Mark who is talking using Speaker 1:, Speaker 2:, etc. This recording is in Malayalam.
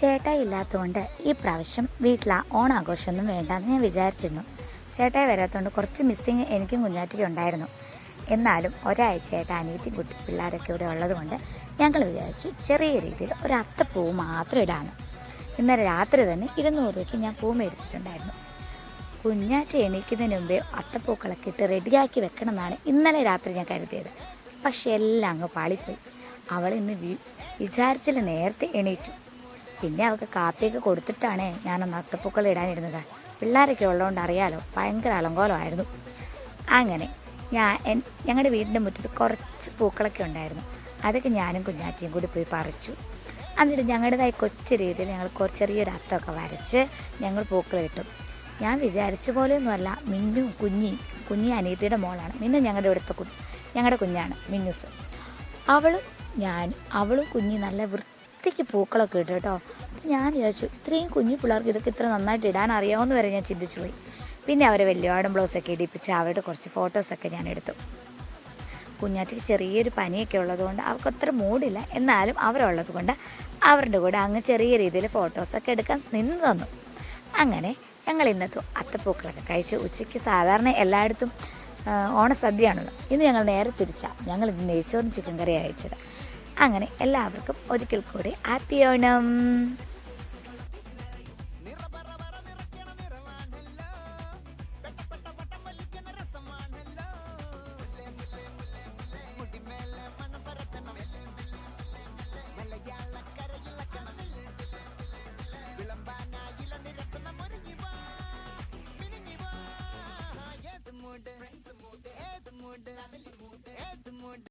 Speaker 1: ചേട്ടായി ഇല്ലാത്തതുകൊണ്ട് ഈ പ്രാവശ്യം വീട്ടിൽ ഓണാഘോഷമൊന്നും വേണ്ടെന്ന് ഞാൻ വിചാരിച്ചിരുന്നു. ചേട്ടായി വരാത്തതുകൊണ്ട് കുറച്ച് മിസ്സിങ് എനിക്കും കുഞ്ഞാറ്റയ്ക്കും ഉണ്ടായിരുന്നു. എന്നാലും ഒരാഴ്ചയായിട്ട് അനിയത്തിയും കുട്ടി പിള്ളേരൊക്കെ ഇവിടെ ഉള്ളതുകൊണ്ട് ഞങ്ങൾ വിചാരിച്ചു ചെറിയ രീതിയിൽ ഒരു അത്തപ്പൂവ് മാത്രം ഇടാമെന്ന്. ഇന്നലെ രാത്രി തന്നെ 200 രൂപയ്ക്ക് ഞാൻ പൂ മേടിച്ചിട്ടുണ്ടായിരുന്നു. കുഞ്ഞാറ്റ എണീക്കുന്നതിന് മുമ്പേ അത്തപ്പൂക്കളൊക്കെ ഇട്ട് റെഡിയാക്കി വെക്കണം എന്നാണ് ഇന്നലെ രാത്രി ഞാൻ കരുതിയത്. പക്ഷെ എല്ലാം അങ്ങ് പാളിപ്പോയി. അവൾ ഇന്ന് വിചാരിച്ചില്ല നേരത്തെ എണീറ്റു. പിന്നെ അവൾക്ക് കാപ്പിയൊക്കെ കൊടുത്തിട്ടാണ് ഞാനൊന്ന് അത്തപ്പൂക്കൾ ഇടാനിരുന്നത്. പിള്ളേരൊക്കെ ഉള്ളതുകൊണ്ട് അറിയാലോ, ഭയങ്കര അലങ്കോലമായിരുന്നു. അങ്ങനെ ഞങ്ങളുടെ വീടിൻ്റെ മുറ്റത്ത് കുറച്ച് പൂക്കളൊക്കെ ഉണ്ടായിരുന്നു. അതൊക്കെ ഞാനും കുഞ്ഞാറ്റയും കൂടി പോയി പറിച്ചു. എന്നിട്ട് ഞങ്ങളുടേതായി കൊച്ചു രീതിയിൽ ഞങ്ങൾ ചെറിയൊരു അത്തമൊക്കെ വരച്ച് ഞങ്ങൾ പൂക്കൾ കിട്ടും. ഞാൻ വിചാരിച്ച പോലെയൊന്നുമല്ല. മിന്നു കുഞ്ഞി അനിയത്തിയുടെ മോളാണ്. മിന്നു ഞങ്ങളുടെ കുഞ്ഞാണ് മിന്നുസ്. അവളും കുഞ്ഞി നല്ല വൃത്തിക്ക് പൂക്കളൊക്കെ ഇട്ടു കേട്ടോ. അപ്പം ഞാൻ വിചാരിച്ചു ഇത്രയും കുഞ്ഞു പിള്ളേർക്ക് ഇതൊക്കെ ഇത്ര നന്നായിട്ട് ഇടാൻ അറിയാമെന്ന് വരെ ഞാൻ ചിന്തിച്ചു പോയി. പിന്നെ അവരെ വലിയോടൻ ബ്ലൗസൊക്കെ ഇടിപ്പിച്ച് അവരുടെ കുറച്ച് ഫോട്ടോസൊക്കെ ഞാൻ എടുത്തു. കുഞ്ഞാറ്റയ്ക്ക് ചെറിയൊരു പനിയൊക്കെ ഉള്ളതുകൊണ്ട് അവർക്ക് അത്ര മൂടില്ല. എന്നാലും അവരുള്ളത് കൊണ്ട് അവരുടെ കൂടെ അങ്ങ് ചെറിയ രീതിയിൽ ഫോട്ടോസൊക്കെ എടുക്കാൻ നിന്ന് തന്നു. അങ്ങനെ ഞങ്ങൾ ഇന്നത്തെ അത്തപ്പൂക്കളൊക്കെ കഴിച്ചു. ഉച്ചയ്ക്ക് സാധാരണ എല്ലായിടത്തും ഓണസദ്യയാണല്ലോ. ഇന്ന് ഞങ്ങൾ നേരെ തിരിച്ചാണ്. ഞങ്ങൾ ഇന്ന് നെയ്ച്ചോറും ചിക്കൻ കറി അയച്ചത്. അങ്ങനെ എല്ലാവർക്കും ഒരിക്കൽ കൂടി ഹാപ്പി ഓണം.